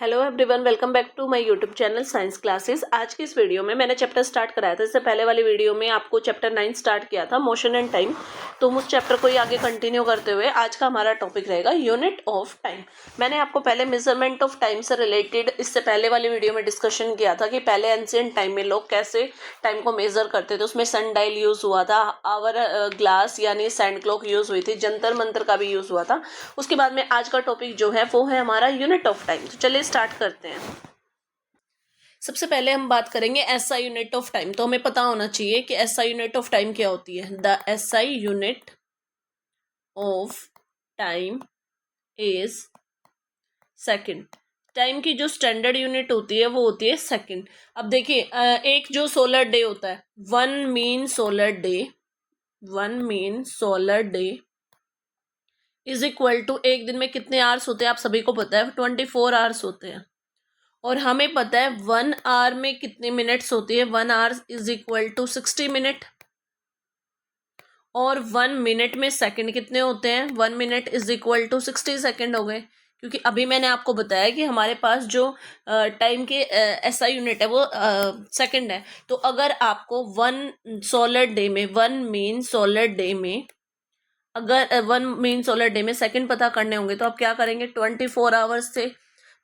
Hello everyone, welcome back to my YouTube channel science classes. आज की इस video में मैंने चैप्टर स्टार्ट कराया था। इससे पहले वाली वीडियो में आपको चैप्टर 9 स्टार्ट किया था, मोशन एंड टाइम। तो उस चैप्टर को ही आगे कंटिन्यू करते हुए आज का हमारा टॉपिक रहेगा यूनिट ऑफ टाइम। मैंने आपको पहले मेजरमेंट ऑफ टाइम से रिलेटेड इससे पहले वाली वीडियो में डिस्कशन किया था कि पहले एंशिएंट टाइम में लोग कैसे टाइम को मेजर करते थे। उसमें सन डायल यूज हुआ था, आवर ग्लास यानी सैंड क्लॉक यूज हुई थी, जंतर मंतर का भी यूज हुआ था। उसके बाद में आज का टॉपिक जो है वो है हमारा यूनिट ऑफ टाइम। तो चलिए स्टार्ट करते हैं। सबसे पहले हम बात करेंगे एसआई यूनिट ऑफ टाइम। तो हमें पता होना चाहिए कि एसआई यूनिट ऑफ टाइम क्या होती है। The SI unit of time is second. Time की जो स्टैंडर्ड यूनिट होती है वो होती है सेकंड। अब देखिए, एक जो सोलर डे होता है, one mean solar day is equal to, एक दिन में कितने आवर्स होते हैं आप सभी को पता है, 24 आवर्स होते हैं। और हमें पता है 1 आवर में कितने मिनट्स होती है, 1 hour is equal to 60 minute. और 1 मिनट में सेकंड कितने होते हैं, 1 minute is equal to 60 second हो गए। क्योंकि अभी मैंने आपको बताया कि हमारे पास जो टाइम के ऐसा यूनिट है वो सेकंड है। तो अगर आपको 1 सोलर डे में, 1 मीन सोलर डे में, अगर 1 मीन सोलर डे में सेकंड पता करने होंगे तो आप क्या करेंगे, 24 आवर्स से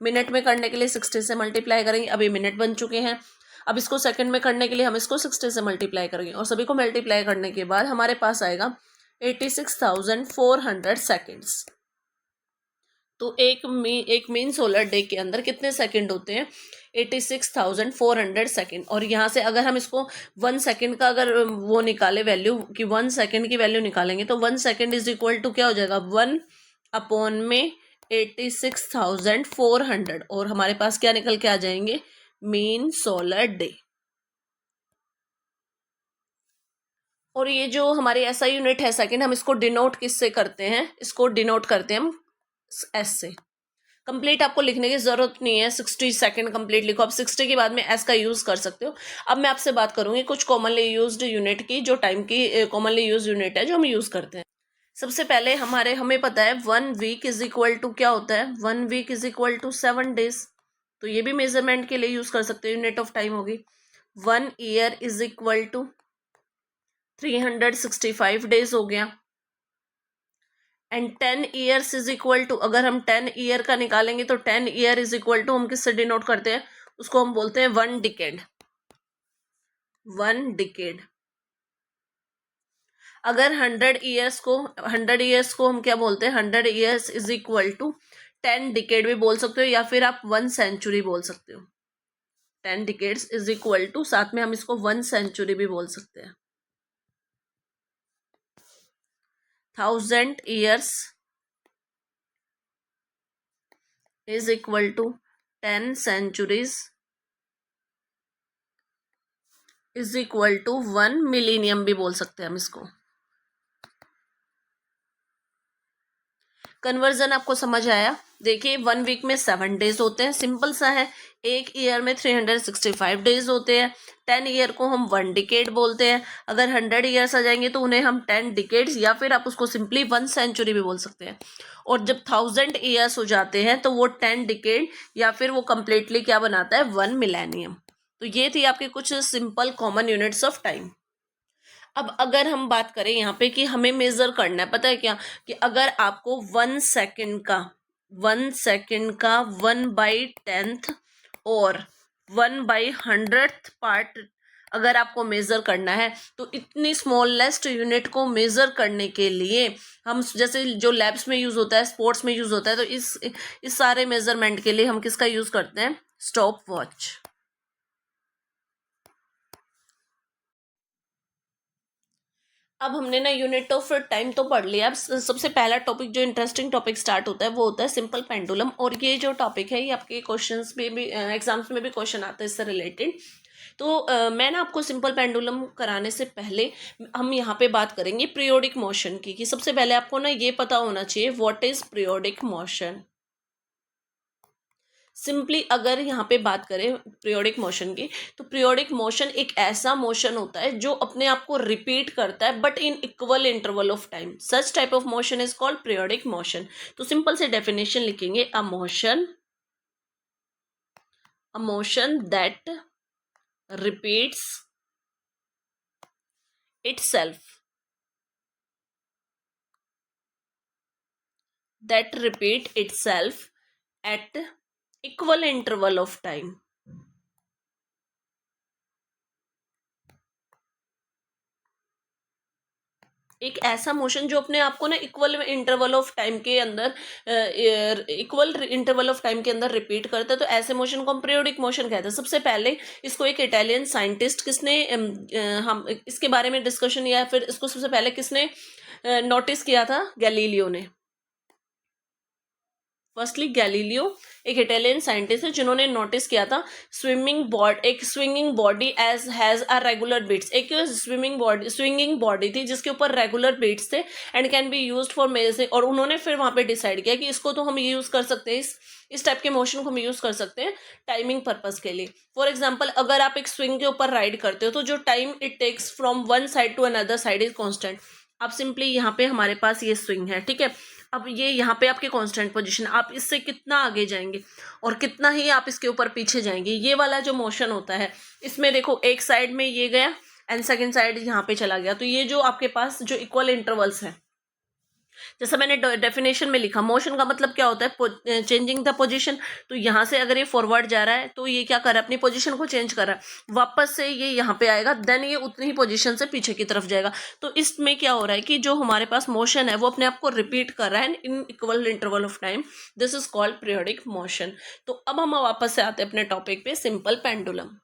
मिनट में करने के लिए 60 से मल्टीप्लाई करेंगे। अभी मिनट बन चुके हैं, अब इसको सेकंड में करने के लिए हम इसको 60 से मल्टीप्लाई करेंगे और सभी को मल्टीप्लाई करने के बाद हमारे पास आएगा 86,400 सेकेंड्स। तो एक मीन सोलर डे के अंदर कितने सेकंड होते हैं, 86,400 सेकंड। और यहाँ से अगर हम इसको 1 सेकंड का अगर वो निकाले वैल्यू, कि 1 सेकंड की वैल्यू निकालेंगे तो 1 सेकंड इज इक्वल टू क्या हो जाएगा, 1 अपॉन में 86,400। और हमारे पास क्या निकल के आ जाएंगे, मीन सोलर डे। और ये जो हमारी ऐसा यूनिट है सेकंड, हम इसको डिनोट किससे करते हैं, इसको डिनोट करते हैं हम एस से। कंप्लीट आपको लिखने की जरूरत नहीं है, 60 सेकंड कंप्लीट लिखो। अब 60 के बाद में एस का यूज कर सकते हो। अब मैं आपसे बात करूंगी कुछ कॉमनली यूज्ड यूनिट की, जो टाइम की कॉमनली यूज यूनिट है जो हम यूज करते हैं। सबसे पहले हमें पता है 1 वीक इज इक्वल टू क्या होता है, 1 week is equal to 7 days. तो ये भी मेजरमेंट के लिए यूज कर सकते हो, यूनिट ऑफ टाइम होगी। 1 year is equal to 365 days हो गया। And 10 years is equal to, अगर हम 10 ईयर का निकालेंगे तो 10 ईयर इज इक्वल टू हम किससे डिनोट करते हैं, उसको हम बोलते हैं 1 डिकेड। 1 डिकेड। अगर 100 ईयर्स को हम क्या बोलते हैं, 100 years is equal to 10 decade भी बोल सकते हो, या फिर आप 1 सेंचुरी बोल सकते हो। 10 डिकेड्स इज इक्वल टू, साथ में हम इसको 1 सेंचुरी भी बोल सकते हैं। 1000 years is equal to 10 centuries is equal to 1 millennium भी बोल सकते हैं हम इसको। कन्वर्जन आपको समझ आया। देखिए 1 वीक में 7 डेज होते हैं, सिंपल सा है। एक ईयर में 365 डेज होते हैं। 10 ईयर को हम 1 डिकेड बोलते हैं। अगर 100 ईयर्स आ जाएंगे तो उन्हें हम 10 डिकेड्स, या फिर आप उसको सिंपली 1 सेंचुरी भी बोल सकते हैं। और जब 1000 ईयर्स हो जाते हैं तो वो 10 डिकेड, या फिर वो कंप्लीटली क्या बनाता है, 1 मिलेनियम। तो ये थी आपके कुछ simple common units of time. अब अगर हम बात करें यहाँ पे कि हमें मेजर करना है, पता है क्या, कि अगर आपको 1 सेकंड का 1/10 और 1/100th पार्ट अगर आपको मेजर करना है, तो इतनी स्मॉलेस्ट यूनिट को मेजर करने के लिए हम, जैसे जो लैब्स में यूज होता है, स्पोर्ट्स में यूज होता है, तो इस सारे मेजरमेंट के लिए हम किसका यूज करते हैं, स्टॉप वॉच। अब हमने ना यूनिट ऑफ टाइम तो पढ़ लिया। अब सबसे पहला टॉपिक, जो इंटरेस्टिंग टॉपिक स्टार्ट होता है, वो होता है सिंपल पेंडुलम। और ये जो टॉपिक है ये आपके क्वेश्चंस में भी, एग्जाम्स में भी क्वेश्चन आता है इससे रिलेटेड। तो मैं ना आपको सिंपल पेंडुलम कराने से पहले हम यहाँ पे बात करेंगे पीरियोडिक मोशन की। कि सबसे पहले आपको ना ये पता होना चाहिए what is periodic motion. Simply अगर यहाँ पे बात करें पीरियोडिक मोशन की, तो पीरियोडिक मोशन एक ऐसा मोशन होता है जो अपने आप को रिपीट करता है but in equal interval of time. Such type of motion is called periodic motion. तो सिंपल से डेफिनेशन लिखेंगे, a motion a motion that repeats itself, at equal interval of time. एक ऐसा मोशन जो अपने आप को ना इक्वल इंटरवल ऑफ टाइम के अंदर रिपीट करता है, तो ऐसे मोशन को हम पीरियोडिक मोशन कहते हैं। सबसे पहले इसको एक इटालियन साइंटिस्ट किसने हम इसके बारे में डिस्कशन या फिर इसको सबसे पहले किसने नोटिस किया था? गैलीलियो ने। फर्स्टली गैलीलियो एक इटालियन साइंटिस्ट है जिन्होंने नोटिस किया था एक swinging body as has a regular beats. एक स्विंगिंग बॉडी थी जिसके ऊपर रेगुलर बीट्स थे and can be used for measuring. और उन्होंने फिर वहां पे डिसाइड किया कि इसको तो हम यूज कर सकते हैं, इस टाइप के मोशन को हम यूज कर सकते हैं टाइमिंग पर्पज के लिए। फॉर एग्जाम्पल, अगर आप एक स्विंग के ऊपर राइड करते हो तो जो time it takes from one side to another side is constant. अब सिंपली यहाँ पे हमारे पास ये स्विंग है, ठीक है। अब ये यहाँ पे आपकी कांस्टेंट पोजीशन, आप इससे कितना आगे जाएंगे और कितना ही आप इसके ऊपर पीछे जाएंगे, ये वाला जो मोशन होता है इसमें देखो एक साइड में ये गया एंड सेकंड साइड यहाँ पे चला गया। तो ये जो आपके पास जो इक्वल इंटरवल्स है, जैसा मैंने डेफिनेशन में लिखा, मोशन का मतलब क्या होता है? Changing the position. तो यहाँ से अगर ये फॉरवर्ड जा रहा है तो ये क्या कर रहा है? अपनी पोजीशन को चेंज कर रहा है। वापस से ये यहाँ पे आएगा, देन ये उतनी ही पोजीशन से पीछे की तरफ जाएगा। तो इसमें क्या हो रहा है कि जो हमारे पास मोशन है वो अपने आप को रिपीट कर रहा है in equal interval of time. This is called periodic motion. तो अब हम वापस से आते हैं अपने टॉपिक पे, सिंपल पेंडुलम।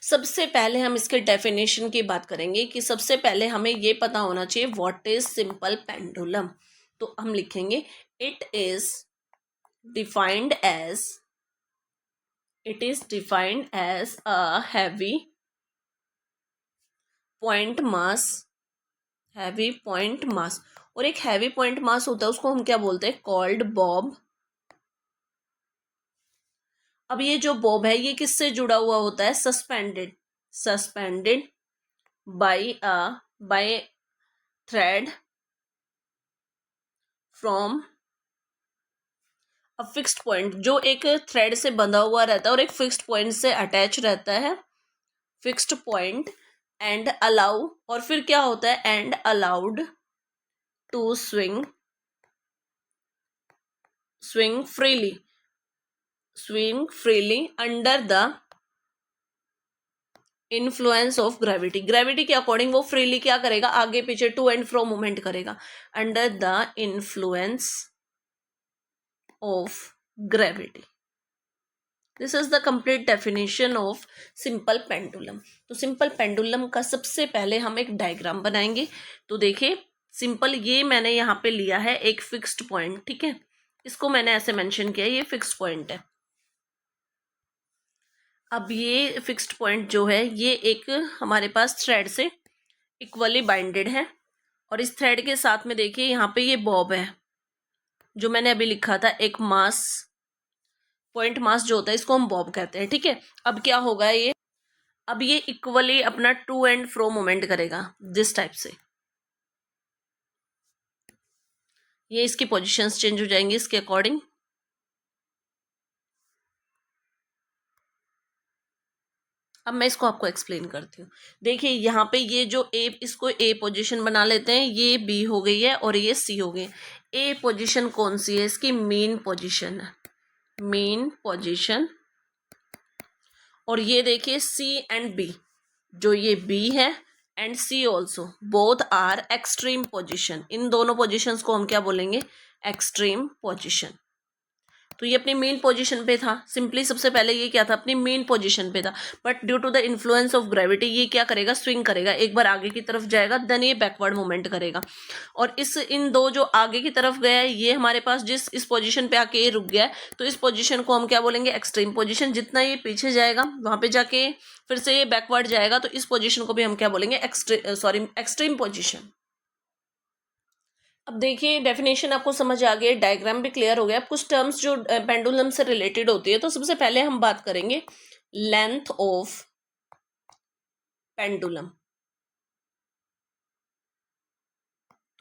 सबसे पहले हम इसके डेफिनेशन की बात करेंगे कि सबसे पहले हमें ये पता होना चाहिए व्हाट इज सिंपल पेंडुलम। तो हम लिखेंगे it is defined as a heavy point mass. और एक हैवी पॉइंट मास होता है, उसको हम क्या बोलते हैं? Called Bob. अब ये जो बॉब है ये किससे जुड़ा हुआ होता है? Suspended bye thread from a fixed point, जो एक थ्रेड से बंधा हुआ रहता है और एक फिक्स्ड पॉइंट से अटैच रहता है, फिक्स्ड पॉइंट। एंड अलाउ, और फिर क्या होता है? And allowed to swing freely under the influence of gravity के अकॉर्डिंग वो फ्रीली क्या करेगा? आगे पीछे टू एंड फ्रो मूवमेंट करेगा under the influence of gravity. This is the complete definition of simple pendulum. तो सिंपल पेंडुलम का सबसे पहले हम एक डायग्राम बनाएंगे। तो देखिए, सिंपल ये मैंने यहाँ पे लिया है एक फिक्स्ड पॉइंट, ठीक है। इसको मैंने ऐसे मेंशन किया, ये फिक्स्ड पॉइंट है। अब ये फिक्स्ड पॉइंट जो है ये एक हमारे पास थ्रेड से इक्वली बाइंडेड है, और इस थ्रेड के साथ में देखिए यहाँ पे ये बॉब है जो मैंने अभी लिखा था, एक मास, पॉइंट मास जो होता है इसको हम बॉब कहते हैं, ठीक है। अब क्या होगा ये? अब ये इक्वली अपना टू एंड फ्रो मूवमेंट करेगा दिस टाइप से। ये इसकी पोजीशंस चेंज हो जाएंगी इसके अकॉर्डिंग। अब मैं इसको आपको एक्सप्लेन करती हूँ। देखिए यहाँ पे ये जो ए, इसको ए पोजीशन बना लेते हैं, ये बी हो गई है और ये सी हो गई। ए पोजीशन कौन सी है? इसकी मेन पोजीशन है, मेन पोजीशन। और ये देखिए सी एंड बी, जो ये बी है and C also, both are extreme position. इन दोनों पोजीशंस को हम क्या बोलेंगे? Extreme position. तो ये अपनी मेन पोजीशन पे था। सिंपली सबसे पहले ये क्या था? अपनी मेन पोजीशन पे था, but due to the influence of gravity ये क्या करेगा? स्विंग करेगा, एक बार आगे की तरफ जाएगा, देन ये बैकवर्ड मूवमेंट करेगा। और इन दो जो आगे की तरफ गया है ये हमारे पास इस पोजीशन पे आके ये रुक गया है, तो इस पोजीशन को हम क्या बोलेंगे? Extreme position. जितना ये पीछे जाएगा वहां पे जाके फिर से ये बैकवर्ड जाएगा, तो इस पोजीशन को भी हम क्या बोलेंगे? Extreme position. अब देखिए डेफिनेशन आपको समझ आ गई, डायग्राम भी क्लियर हो गया। अब कुछ टर्म्स जो पेंडुलम से रिलेटेड होती है, तो सबसे पहले हम बात करेंगे लेंथ ऑफ पेंडुलम।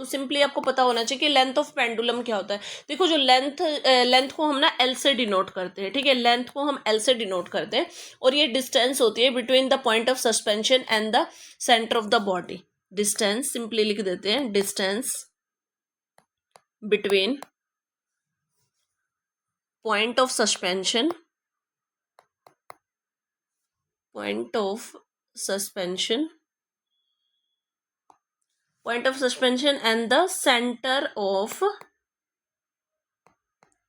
तो सिंपली आपको पता होना चाहिए कि लेंथ ऑफ पेंडुलम क्या होता है। देखो जो लेंथ को हम ना एल से डिनोट करते हैं, ठीक है, लेंथ को हम एल से डिनोट करते हैं, और ये डिस्टेंस होती है between the point of suspension and the centre of the body. Distance simply लिख देते हैं, distance between point of suspension, point of suspension and the center of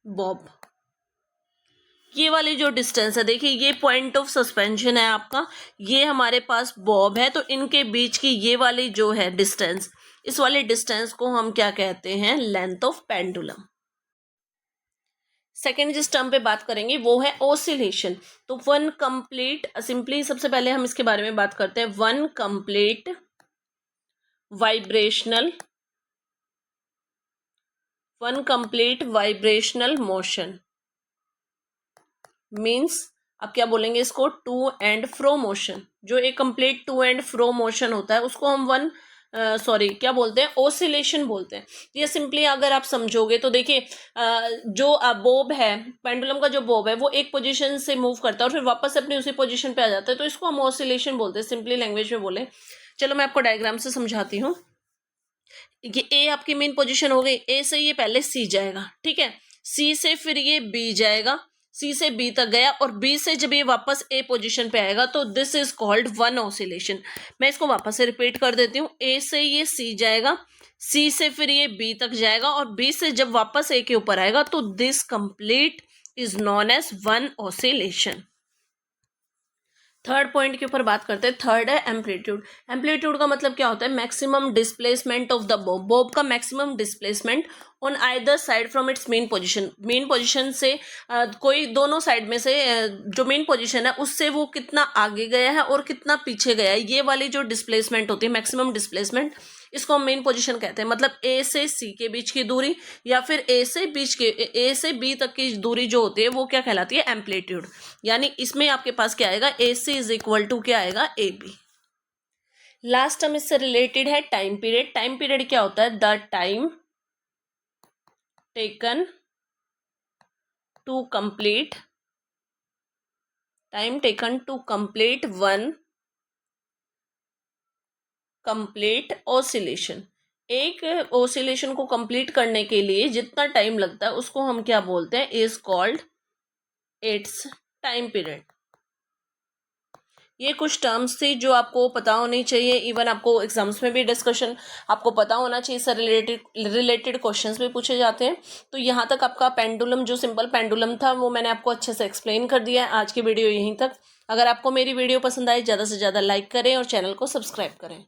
bob। ये वाली जो डिस्टेंस है, देखिए ये पॉइंट ऑफ सस्पेंशन है आपका, ये हमारे पास बॉब है, तो इनके बीच की ये वाली जो है डिस्टेंस, इस वाले डिस्टेंस को हम क्या कहते हैं, लेंथ ऑफ पेंडुलम। सेकेंड जिस टर्म पे बात करेंगे वो है ओसिलेशन। तो वन कंप्लीट, सिंपली सबसे पहले हम इसके बारे में बात करते हैं। One complete vibrational motion means, अब क्या बोलेंगे इसको, टू एंड फ्रो मोशन। जो एक complete to and fro motion होता है उसको हम क्या बोलते हैं, ओसिलेशन बोलते हैं। ये सिंपली अगर आप समझोगे तो देखिए जो बोब है, पेंडुलम का जो बोब है वो एक पोजीशन से मूव करता है और फिर वापस अपनी उसी पोजीशन पे आ जाता है, तो इसको हम ओसिलेशन बोलते हैं, सिंपली लैंग्वेज में बोले। चलो मैं आपको डायग्राम से समझाती हूँ। ये ए आपकी मेन पोजीशन हो गई, ए से ये पहले सी जाएगा, ठीक है, सी से फिर ये बी जाएगा, सी से बी तक गया, और बी से जब ये वापस ए पोजीशन पे आएगा तो this is called one oscillation. मैं इसको वापस से रिपीट कर देती हूँ। ए से ये सी जाएगा, सी से फिर ये बी तक जाएगा, और बी से जब वापस ए के ऊपर आएगा तो this complete is known as one oscillation. Third point के ऊपर बात करते हैं। थर्ड है एम्पलीट्यूड। एम्पलीट्यूड का मतलब क्या होता है, maximum displacement of the bob. Bob का maximum displacement on either side from its mean position. Mean position से कोई दोनों साइड में से जो मेन पोजीशन है उससे वो कितना आगे गया है और कितना पीछे गया है, ये वाली जो डिस्प्लेसमेंट होती है, मैक्सिमम डिस्प्लेसमेंट, इसको हम मेन पोजीशन कहते हैं। मतलब ए से सी के बीच की दूरी या फिर ए से बी तक की दूरी जो होती है वो क्या कहलाती है, एम्पलीट्यूड। यानी इसमें आपके पास क्या आएगा, A C is equal to क्या आएगा, ए बी। लास्ट टर्म इससे रिलेटेड है टाइम पीरियड। टाइम पीरियड क्या होता है, the time taken to complete one complete oscillation. एक ऑसिलेशन को कंप्लीट करने के लिए जितना टाइम लगता है उसको हम क्या बोलते हैं, is called its time period. ये कुछ टर्म्स थी जो आपको पता होनी चाहिए, इवन आपको एग्जाम्स में भी डिस्कशन आपको पता होना चाहिए, इससे रिलेटेड क्वेश्चंस भी पूछे जाते हैं। तो यहाँ तक आपका पेंडुलम, जो सिंपल पेंडुलम था, वो मैंने आपको अच्छे से एक्सप्लेन कर दिया है। आज की वीडियो यहीं तक। अगर आपको मेरी वीडियो पसंद आए, ज़्यादा से ज़्यादा लाइक करें और चैनल को सब्सक्राइब करें।